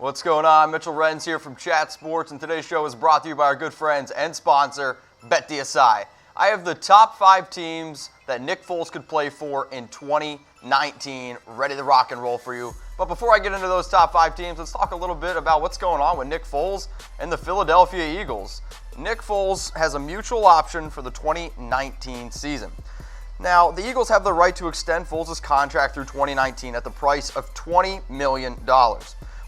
What's going on? Mitchell Renz here from Chat Sports, and today's show is brought to you by our good friends and sponsor, BetDSI. I have the top 5 teams that Nick Foles could play for in 2019 ready to rock and roll for you. But before I get into those top 5 teams, let's talk a little bit about what's going on with Nick Foles and the Philadelphia Eagles. Nick Foles has a mutual option for the 2019 season. Now, the Eagles have the right to extend Foles' contract through 2019 at the price of $20 million,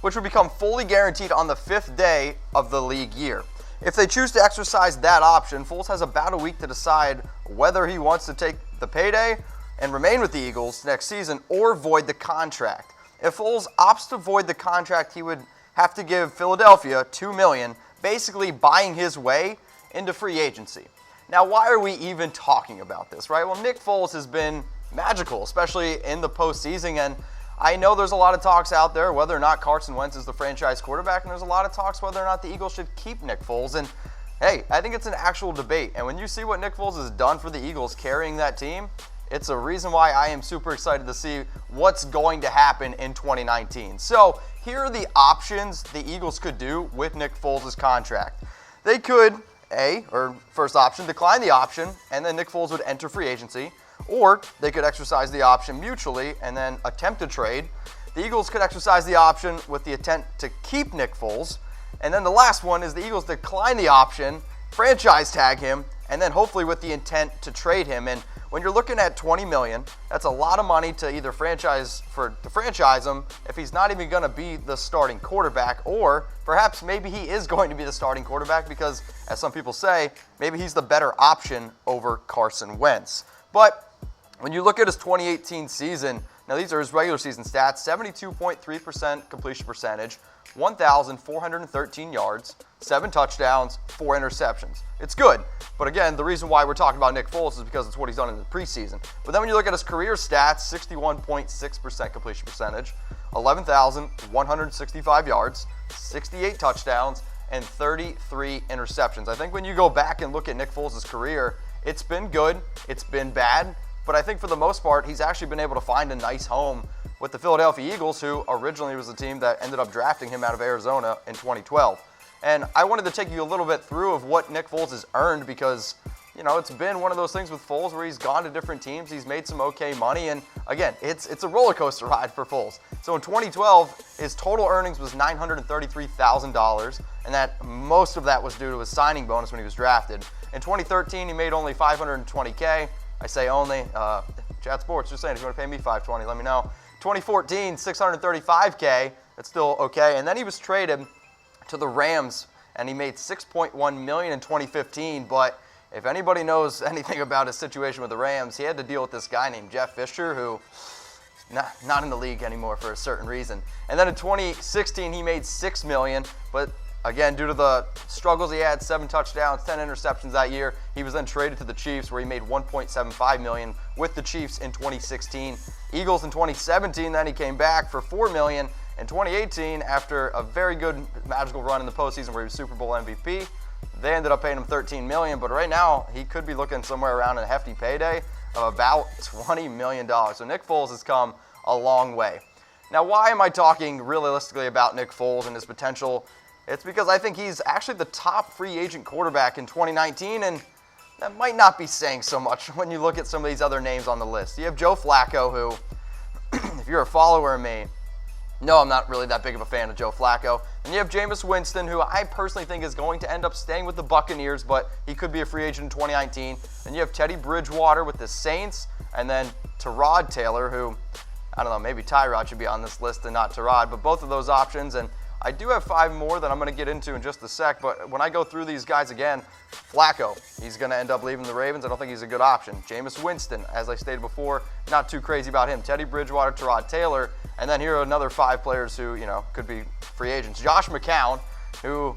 which would become fully guaranteed on the 5th day of the league year. If they choose to exercise that option, Foles has about a week to decide whether he wants to take the payday and remain with the Eagles next season or void the contract. If Foles opts to void the contract, he would have to give Philadelphia $2 million, basically buying his way into free agency. Now, why are we even talking about this, right? Well, Nick Foles has been magical, especially in the postseason, and I know there's a lot of talks out there whether or not Carson Wentz is the franchise quarterback, and there's a lot of talks whether or not the Eagles should keep Nick Foles. And hey, I think it's an actual debate. And when you see what Nick Foles has done for the Eagles carrying that team, it's a reason why I am super excited to see what's going to happen in 2019. So here are the options the Eagles could do with Nick Foles' contract. They could, first option, decline the option, and then Nick Foles would enter free agency. Or they could exercise the option mutually and then attempt to trade. The Eagles could exercise the option with the intent to keep Nick Foles. And then the last one is the Eagles decline the option, franchise tag him, and then hopefully with the intent to trade him. And when you're looking at $20 million, that's a lot of money to either franchise him if he's not even going to be the starting quarterback, or perhaps maybe he is going to be the starting quarterback because, as some people say, maybe he's the better option over Carson Wentz. But when you look at his 2018 season, now these are his regular season stats: 72.3% completion percentage, 1,413 yards, 7 touchdowns, 4 interceptions. It's good, but again, the reason why we're talking about Nick Foles is because it's what he's done in the preseason. But then when you look at his career stats, 61.6% completion percentage, 11,165 yards, 68 touchdowns, and 33 interceptions. I think when you go back and look at Nick Foles' career, it's been good, it's been bad, but I think for the most part, he's actually been able to find a nice home with the Philadelphia Eagles, who originally was the team that ended up drafting him out of Arizona in 2012. And I wanted to take you a little bit through of what Nick Foles has earned because, you know, it's been one of those things with Foles where he's gone to different teams, he's made some okay money, and again, it's a roller coaster ride for Foles. So in 2012, his total earnings was $933,000, and that most of that was due to his signing bonus when he was drafted. In 2013, he made only $520K. I say only. Chat Sports, just saying, if you want to pay me $520, let me know. 2014, $635K. That's still okay. And then he was traded to the Rams, and he made $6.1 million in 2015. But if anybody knows anything about his situation with the Rams, he had to deal with this guy named Jeff Fisher, who not in the league anymore for a certain reason. And then in 2016, he made $6 million, but again, due to the struggles he had, 7 touchdowns, 10 interceptions that year, he was then traded to the Chiefs, where he made $1.75 million with the Chiefs in 2016. Eagles in 2017, then he came back for $4 million. In 2018, after a very good magical run in the postseason where he was Super Bowl MVP, they ended up paying him $13 million. But right now, he could be looking somewhere around a hefty payday of about $20 million. So Nick Foles has come a long way. Now, why am I talking realistically about Nick Foles and his potential? It's because I think he's actually the top free agent quarterback in 2019, and that might not be saying so much when you look at some of these other names on the list. You have Joe Flacco, who, if you're a follower of me, no, I'm not really that big of a fan of Joe Flacco. And you have Jameis Winston, who I personally think is going to end up staying with the Buccaneers, but he could be a free agent in 2019. And you have Teddy Bridgewater with the Saints, and then Tyrod Taylor, who, I don't know, maybe Tyrod should be on this list and not Tyrod, but both of those options. And I do have 5 more that I'm going to get into in just a sec, but when I go through these guys again, Flacco, he's going to end up leaving the Ravens. I don't think he's a good option. Jameis Winston, as I stated before, not too crazy about him. Teddy Bridgewater, Tyrod Taylor, and then here are another 5 players who, you know, could be free agents. Josh McCown, who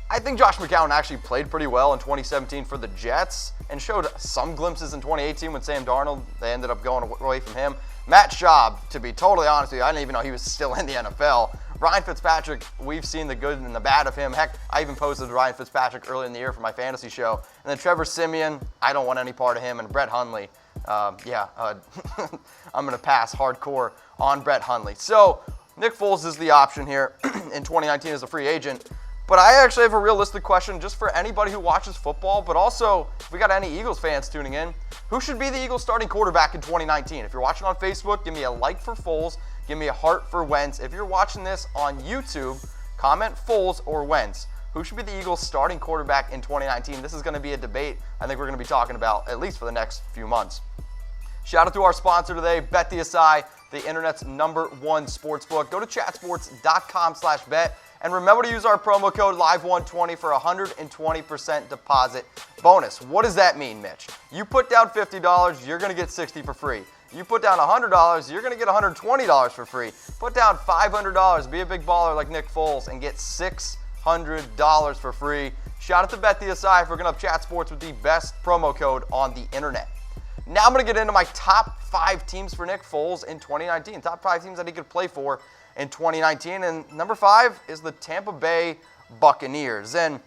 I think Josh McCown actually played pretty well in 2017 for the Jets and showed some glimpses in 2018 when Sam Darnold, they ended up going away from him. Matt Schaub, to be totally honest with you, I didn't even know he was still in the NFL. Ryan Fitzpatrick, we've seen the good and the bad of him. Heck, I even posted Ryan Fitzpatrick early in the year for my fantasy show. And then Trevor Siemian, I don't want any part of him. And Brett Hundley, I'm going to pass hardcore on Brett Hundley. So Nick Foles is the option here in 2019 as a free agent. But I actually have a realistic question just for anybody who watches football, but also if we got any Eagles fans tuning in, who should be the Eagles starting quarterback in 2019? If you're watching on Facebook, give me a like for Foles, give me a heart for Wentz. If you're watching this on YouTube, comment Foles or Wentz. Who should be the Eagles starting quarterback in 2019? This is going to be a debate I think we're going to be talking about at least for the next few months. Shout out to our sponsor today, BetDSI, the internet's #1 sportsbook. Go to chatsports.com/bet and remember to use our promo code LIVE120 for a 120% deposit bonus. What does that mean, Mitch? You put down $50, you're going to get $60 for free. You put down $100, you're going to get $120 for free. Put down $500, be a big baller like Nick Foles, and get $600 for free. Shout out to BetDSI for hooking up Chat Sports with the best promo code on the internet. Now I'm going to get into my top 5 teams for Nick Foles in 2019. Top 5 teams that he could play for in 2019. And number 5 is the Tampa Bay Buccaneers. And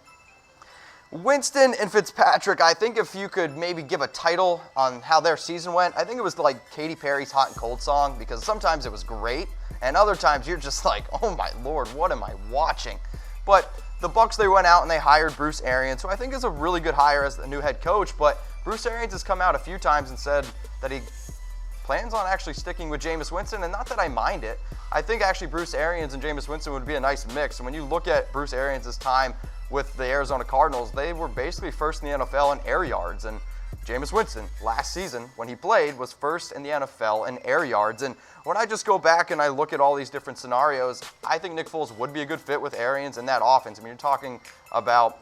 Winston and Fitzpatrick, I think if you could maybe give a title on how their season went, I think it was like Katy Perry's Hot and Cold song, because sometimes it was great, and other times you're just like, oh my Lord, what am I watching? But the Bucs, they went out and they hired Bruce Arians, who I think is a really good hire as the new head coach, but Bruce Arians has come out a few times and said that he plans on actually sticking with Jameis Winston, and not that I mind it. I think actually Bruce Arians and Jameis Winston would be a nice mix. And when you look at Bruce Arians' time with the Arizona Cardinals, they were basically first in the NFL in air yards. And Jameis Winston, last season, when he played, was first in the NFL in air yards. And when I just go back and I look at all these different scenarios, I think Nick Foles would be a good fit with Arians in that offense. I mean, you're talking about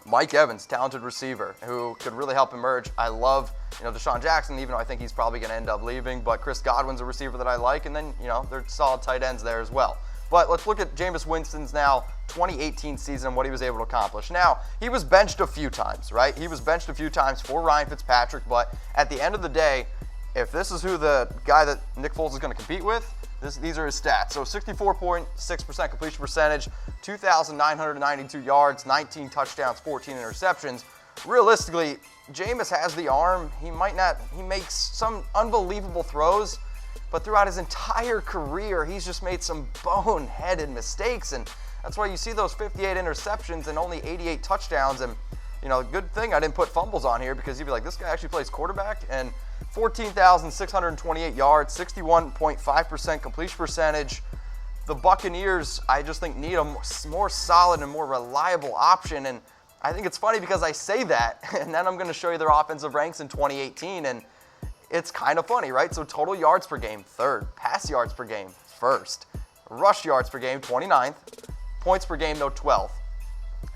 Mike Evans, talented receiver, who could really help emerge. I love, Deshaun Jackson, even though I think he's probably going to end up leaving. But Chris Godwin's a receiver that I like. And then, they're solid tight ends there as well. But let's look at Jameis Winston's now 2018 season and what he was able to accomplish. Now, he was benched a few times, right? He was benched a few times for Ryan Fitzpatrick. But at the end of the day, if this is who the guy that Nick Foles is going to compete with, these are his stats. So 64.6% completion percentage, 2,992 yards, 19 touchdowns, 14 interceptions. Realistically, Jameis has the arm. He makes some unbelievable throws, but throughout his entire career, he's just made some boneheaded mistakes. And that's why you see those 58 interceptions and only 88 touchdowns. And, good thing I didn't put fumbles on here, because you'd be like, this guy actually plays quarterback. And 14,628 yards, 61.5% completion percentage. The Buccaneers, I just think, need a more solid and more reliable option. And I think it's funny because I say that, and then I'm going to show you their offensive ranks in 2018, and it's kind of funny, right? So total yards per game, 3rd. Pass yards per game, 1st. Rush yards per game, 29th. Points per game, 12th.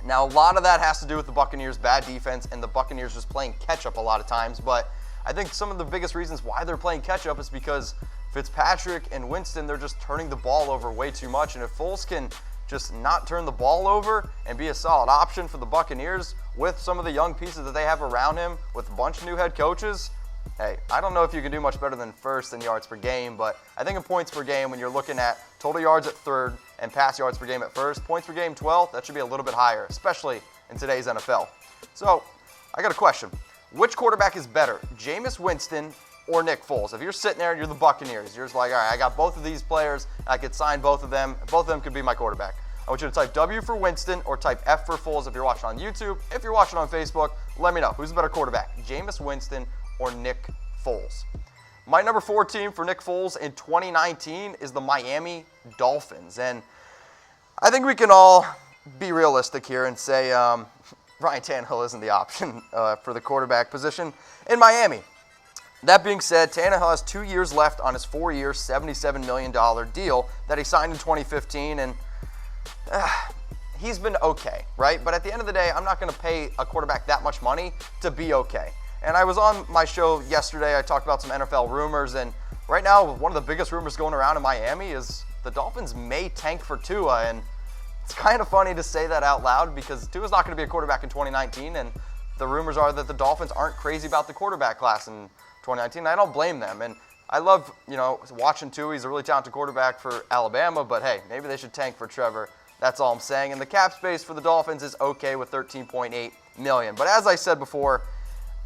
Now, a lot of that has to do with the Buccaneers' bad defense and the Buccaneers just playing catch-up a lot of times, but I think some of the biggest reasons why they're playing catch-up is because Fitzpatrick and Winston, they're just turning the ball over way too much. And if Foles can just not turn the ball over and be a solid option for the Buccaneers with some of the young pieces that they have around him, with a bunch of new head coaches, hey, I don't know if you can do much better than 1st in yards per game, but I think in points per game, when you're looking at total yards at 3rd and pass yards per game at 1st, points per game 12th, that should be a little bit higher, especially in today's NFL. So I got a question. Which quarterback is better, Jameis Winston or Nick Foles? If you're sitting there and you're the Buccaneers, you're just like, all right, I got both of these players. I could sign both of them. Both of them could be my quarterback. I want you to type W for Winston or type F for Foles if you're watching on YouTube. If you're watching on Facebook, let me know. Who's the better quarterback, Jameis Winston or Nick Foles? My number 4 team for Nick Foles in 2019 is the Miami Dolphins. And I think we can all be realistic here and say Ryan Tannehill isn't the option for the quarterback position in Miami. That being said, Tannehill has 2 years left on his 4-year, $77 million deal that he signed in 2015, and he's been okay, right? But at the end of the day, I'm not going to pay a quarterback that much money to be okay. And I was on my show yesterday. I talked about some NFL rumors, and right now, one of the biggest rumors going around in Miami is the Dolphins may tank for Tua, and it's kind of funny to say that out loud because Tua's not going to be a quarterback in 2019, and the rumors are that the Dolphins aren't crazy about the quarterback class in 2019. I don't blame them, and I love, watching Tua. He's a really talented quarterback for Alabama, but hey, maybe they should tank for Trevor. That's all I'm saying. And the cap space for the Dolphins is okay with $13.8 million. But as I said before,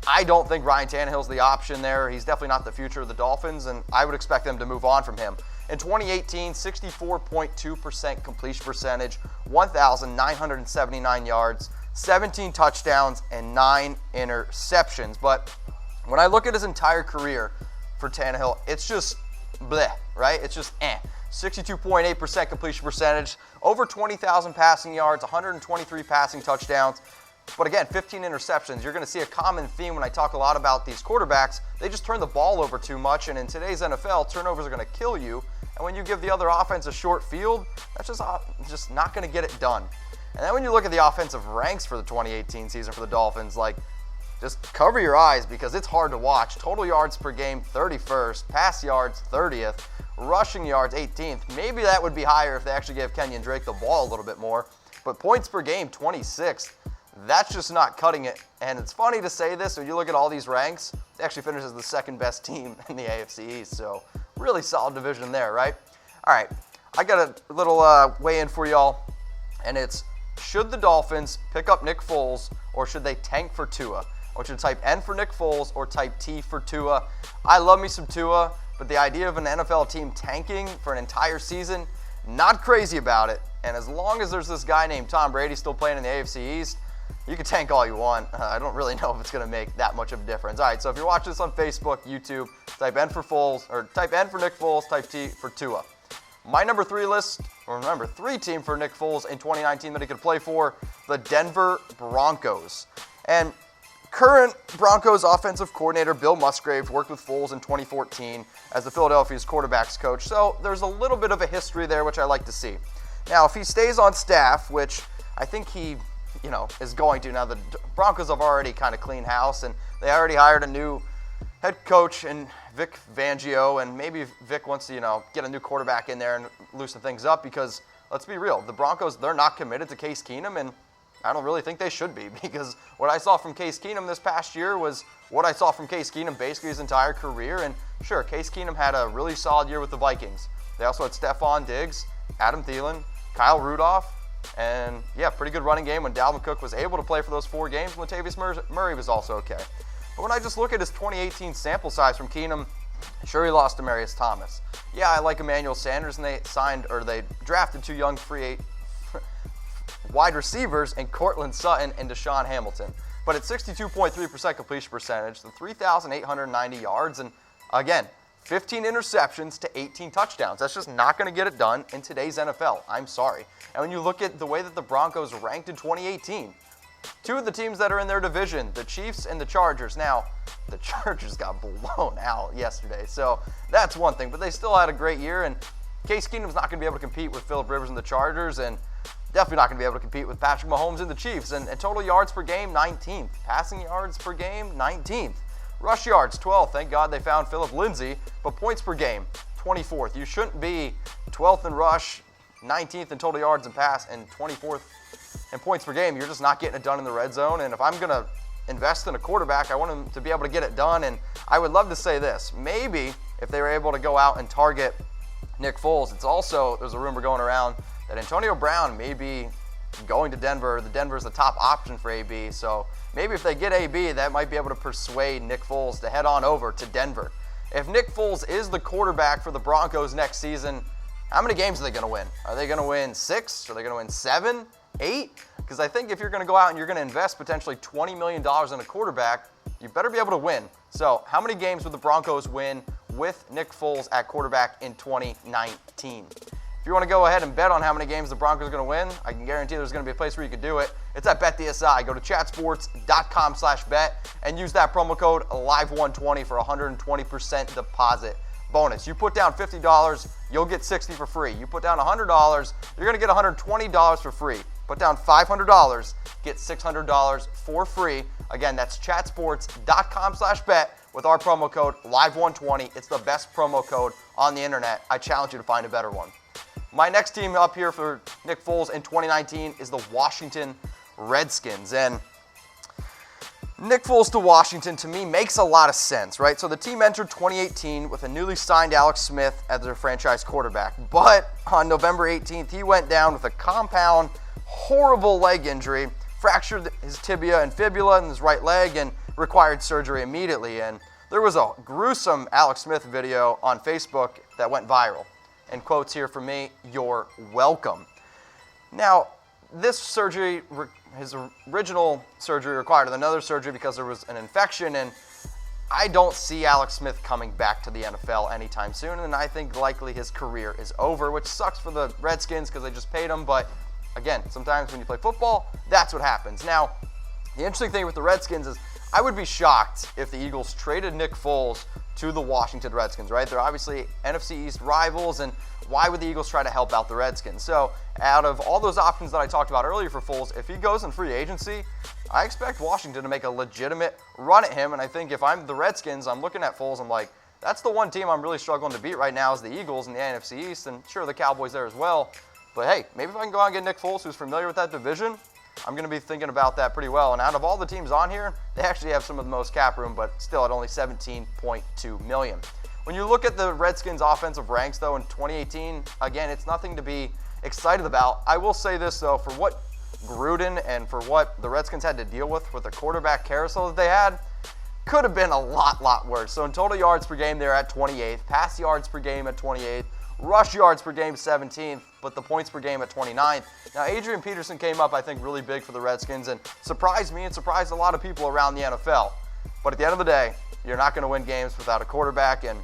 I don't think Ryan Tannehill's the option there. He's definitely not the future of the Dolphins, and I would expect them to move on from him. In 2018, 64.2% completion percentage, 1,979 yards, 17 touchdowns, and 9 interceptions. But when I look at his entire career for Tannehill, it's just bleh, right? It's just 62.8% completion percentage, over 20,000 passing yards, 123 passing touchdowns. But again, 15 interceptions. You're going to see a common theme when I talk a lot about these quarterbacks. They just turn the ball over too much, and in today's NFL, turnovers are going to kill you. And when you give the other offense a short field, that's just not going to get it done. And then when you look at the offensive ranks for the 2018 season for the Dolphins, just cover your eyes because it's hard to watch. Total yards per game, 31st. Pass yards, 30th. Rushing yards, 18th. Maybe that would be higher if they actually gave Kenyon Drake the ball a little bit more. But points per game, 26th. That's just not cutting it. And it's funny to say this, when you look at all these ranks, they actually finish as the second best team in the AFC East. So really solid division there, right? All right, I got a little weigh-in for y'all. And it's, should the Dolphins pick up Nick Foles or should they tank for Tua? I want you to type N for Nick Foles or type T for Tua. I love me some Tua, but the idea of an NFL team tanking for an entire season, not crazy about it. And as long as there's this guy named Tom Brady still playing in the AFC East, you can tank all you want. I don't really know if it's going to make that much of a difference. All right, so if you're watching this on Facebook, YouTube, type N for Foles, or type N for Nick Foles, type T for Tua. My number 3 list, or number 3 team for Nick Foles in 2019 that he could play for, the Denver Broncos. And current Broncos offensive coordinator Bill Musgrave worked with Foles in 2014 as the Philadelphia's quarterbacks coach. So there's a little bit of a history there, which I like to see. Now, if he stays on staff, which I think he is going to. Now, the Broncos have already kind of cleaned house, and they already hired a new head coach in Vic Fangio, and maybe Vic wants to, get a new quarterback in there and loosen things up because, let's be real, the Broncos, they're not committed to Case Keenum, and I don't really think they should be because what I saw from Case Keenum this past year was what I saw from Case Keenum basically his entire career, and sure, Case Keenum had a really solid year with the Vikings. They also had Stephon Diggs, Adam Thielen, Kyle Rudolph, and pretty good running game when Dalvin Cook was able to play for those 4 games. Latavius Murray was also okay. But when I just look at his 2018 sample size from Keenum, sure, he lost to Demarius Thomas. Yeah, I like Emmanuel Sanders, and they drafted 2 young free wide receivers in Cortland Sutton and Deshaun Hamilton. But at 62.3% completion percentage, the 3,890 yards, and again, 15 interceptions to 18 touchdowns. That's just not going to get it done in today's NFL. I'm sorry. And when you look at the way that the Broncos ranked in 2018, 2 of the teams that are in their division, the Chiefs and the Chargers. Now, the Chargers got blown out yesterday, so that's one thing. But they still had a great year, and Case Keenum's not going to be able to compete with Phillip Rivers and the Chargers, and definitely not going to be able to compete with Patrick Mahomes and the Chiefs. And total yards per game, 19th. Passing yards per game, 19th. Rush yards, 12th. Thank God they found Phillip Lindsay. But points per game, 24th. You shouldn't be 12th in rush, 19th in total yards and pass, and 24th in points per game. You're just not getting it done in the red zone. And if I'm going to invest in a quarterback, I want him to be able to get it done. And I would love to say this. Maybe if they were able to go out and target Nick Foles, there's a rumor going around that Antonio Brown may be going to Denver. Denver's the top option for AB. So maybe if they get AB, that might be able to persuade Nick Foles to head on over to Denver. If Nick Foles is the quarterback for the Broncos next season, how many games are they going to win? Are they going to win 6? Are they going to win 7, 8? Because I think if you're going to go out and you're going to invest potentially $20 million in a quarterback, you better be able to win. So how many games would the Broncos win with Nick Foles at quarterback in 2019? If you want to go ahead and bet on how many games the Broncos are going to win, I can guarantee there's going to be a place where you can do it. It's at BetDSI. Go to chatsports.com/bet and use that promo code LIVE120 for 120% deposit bonus. You put down $50, you'll get $60 for free. You put down $100, you're going to get $120 for free. Put down $500, get $600 for free. Again, that's chatsports.com/bet with our promo code LIVE120. It's the best promo code on the internet. I challenge you to find a better one. My next team up here for Nick Foles in 2019 is the Washington Redskins. And Nick Foles to Washington, to me, makes a lot of sense, right? So the team entered 2018 with a newly signed Alex Smith as their franchise quarterback. But on November 18th, he went down with a compound, horrible leg injury, fractured his tibia and fibula in his right leg, and required surgery immediately. And there was a gruesome Alex Smith video on Facebook that went viral. in quotes here from me, you're welcome. Now, this surgery, his original surgery required another surgery because there was an infection, and I don't see Alex Smith coming back to the NFL anytime soon, and I think likely his career is over, which sucks for the Redskins because they just paid him, but again, sometimes when you play football, that's what happens. Now, the interesting thing with the Redskins is I would be shocked if the Eagles traded Nick Foles to the Washington Redskins, right? They're obviously NFC East rivals, and why would the Eagles try to help out the Redskins? So out of all those options that I talked about earlier for Foles, if he goes in free agency, I expect Washington to make a legitimate run at him, and I think if I'm the Redskins, I'm looking at Foles, I'm like, that's the one team I'm really struggling to beat right now is the Eagles in the NFC East, and sure, the Cowboys there as well. But hey, maybe if I can go out and get Nick Foles, who's familiar with that division, I'm going to be thinking about that pretty well. And out of all the teams on here, they actually have some of the most cap room, but still at only $17.2 million. When you look at the Redskins' offensive ranks, though, in 2018, again, it's nothing to be excited about. I will say this, though, for what Gruden and for what the Redskins had to deal with the quarterback carousel that they had, could have been a lot worse. So in total yards per game, they're at 28th. Pass yards per game at 28th. Rush yards per game 17th, but the points per game at 29th. Now, Adrian Peterson came up, I think, really big for the Redskins and surprised me and surprised a lot of people around the NFL. But at the end of the day, you're not going to win games without a quarterback, and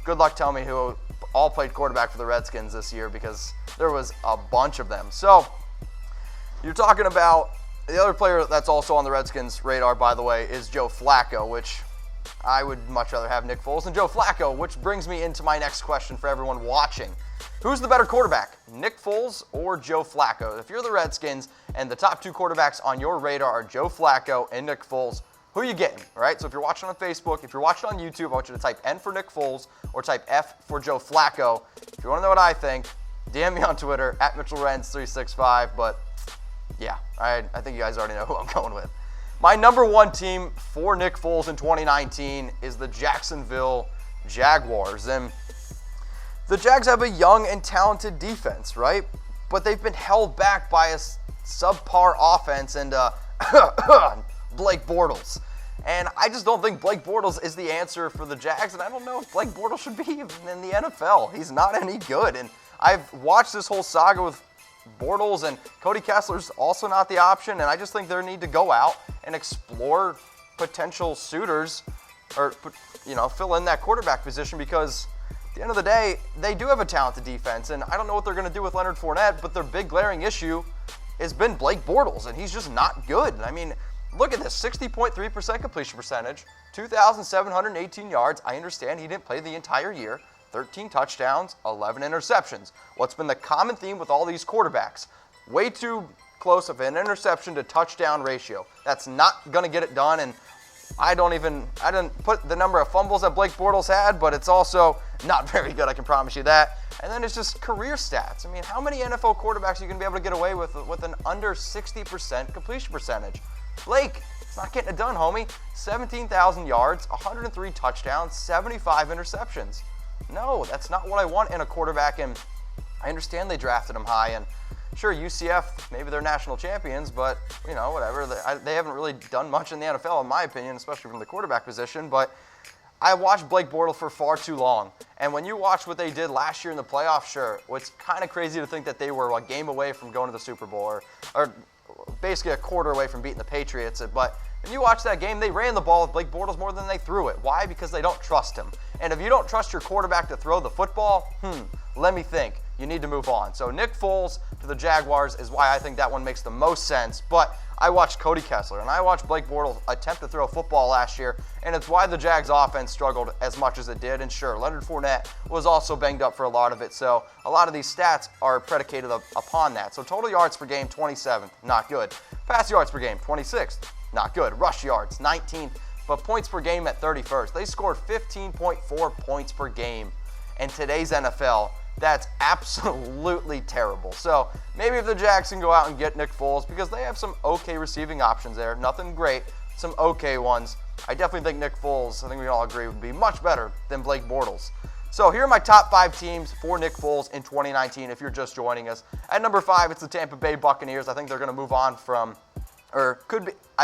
good luck telling me who all played quarterback for the Redskins this year because there was a bunch of them. So you're talking about the other player that's also on the Redskins' radar, by the way, is Joe Flacco, which I would much rather have Nick Foles than Joe Flacco, which brings me into my next question for everyone watching. Who's the better quarterback, Nick Foles or Joe Flacco? If you're the Redskins and the top two quarterbacks on your radar are Joe Flacco and Nick Foles, who are you getting? All right, so if you're watching on Facebook, if you're watching on YouTube, I want you to type N for Nick Foles or type F for Joe Flacco. If you want to know what I think, DM me on Twitter, at MitchellRenz365. But yeah, I think you guys already know who I'm going with. My number one team for Nick Foles in 2019 is the Jacksonville Jaguars. And the Jags have a young and talented defense, right? But they've been held back by a subpar offense and Blake Bortles. And I just don't think Blake Bortles is the answer for the Jags, and I don't know if Blake Bortles should be even in the NFL. He's not any good. And I've watched this whole saga with Bortles, and Cody Kessler's also not the option, and I just think they need to go out and explore potential suitors or, fill in that quarterback position because at the end of the day, they do have a talented defense, and I don't know what they're going to do with Leonard Fournette, but their big glaring issue has been Blake Bortles, and he's just not good. I mean, look at this, 60.3% completion percentage, 2,718 yards. I understand he didn't play the entire year. 13 touchdowns, 11 interceptions. What's been the common theme with all these quarterbacks? Way too close of an interception to touchdown ratio. That's not going to get it done, and I didn't put the number of fumbles that Blake Bortles had, but it's also not very good, I can promise you that. And then it's just career stats. I mean, how many NFL quarterbacks are you going to be able to get away with an under 60% completion percentage? Blake, it's not getting it done, homie. 17,000 yards, 103 touchdowns, 75 interceptions. No, that's not what I want in a quarterback, and I understand they drafted him high, and sure, UCF, maybe they're national champions, but, whatever. They haven't really done much in the NFL, in my opinion, especially from the quarterback position, but I watched Blake Bortles for far too long, and when you watch what they did last year in the playoffs, sure, it's kind of crazy to think that they were a game away from going to the Super Bowl, or basically a quarter away from beating the Patriots, but when you watch that game, they ran the ball with Blake Bortles more than they threw it. Why? Because they don't trust him. And if you don't trust your quarterback to throw the football, let me think. You need to move on. So Nick Foles to the Jaguars is why I think that one makes the most sense. But I watched Cody Kessler and I watched Blake Bortles attempt to throw football last year, and it's why the Jags offense struggled as much as it did. And sure, Leonard Fournette was also banged up for a lot of it. So a lot of these stats are predicated upon that. So total yards per game, 27th, not good. Pass yards per game, 26th. Not good. Rush yards, 19th, but points per game at 31st. They scored 15.4 points per game in today's NFL. That's absolutely terrible. So maybe if the Jags can go out and get Nick Foles, because they have some okay receiving options there, nothing great, some okay ones. I definitely think Nick Foles, I think we all agree, would be much better than Blake Bortles. So here are my top 5 teams for Nick Foles in 2019 if you're just joining us. At number 5, it's the Tampa Bay Buccaneers. I think they're going to move on from I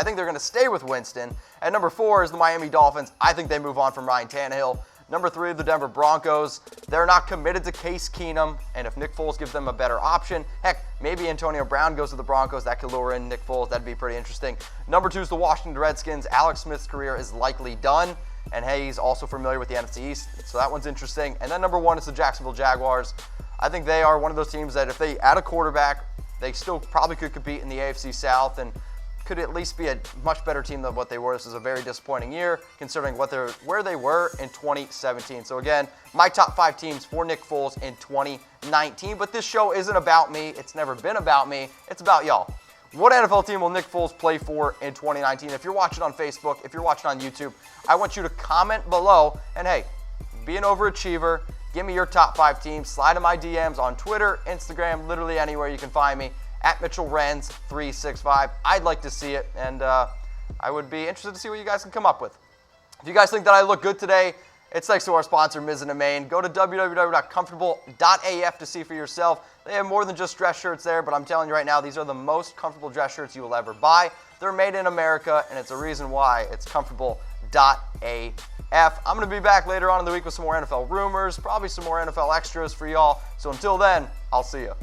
think they're going to stay with Winston. At number 4 is the Miami Dolphins. I think they move on from Ryan Tannehill. Number 3, the Denver Broncos. They're not committed to Case Keenum, and if Nick Foles gives them a better option, heck, maybe Antonio Brown goes to the Broncos. That could lure in Nick Foles. That'd be pretty interesting. Number 2 is the Washington Redskins. Alex Smith's career is likely done, and hey, he's also familiar with the NFC East, so that one's interesting. And then number 1 is the Jacksonville Jaguars. I think they are one of those teams that if they add a quarterback, they still probably could compete in the AFC South and could at least be a much better team than what they were. This is a very disappointing year considering where they were in 2017. So again, my top 5 teams for Nick Foles in 2019. But this show isn't about me. It's never been about me. It's about y'all. What NFL team will Nick Foles play for in 2019? If you're watching on Facebook, if you're watching on YouTube, I want you to comment below. And hey, be an overachiever. Give me your top 5 teams. Slide in my DMs on Twitter, Instagram, literally anywhere you can find me. At MitchellRenz365. I'd like to see it, and I would be interested to see what you guys can come up with. If you guys think that I look good today, it's thanks to our sponsor, Mizzen & Main. Go to www.comfortable.af to see for yourself. They have more than just dress shirts there, but I'm telling you right now, these are the most comfortable dress shirts you will ever buy. They're made in America, and it's a reason why it's comfortable.af. I'm going to be back later on in the week with some more NFL rumors, probably some more NFL extras for y'all. So until then, I'll see you.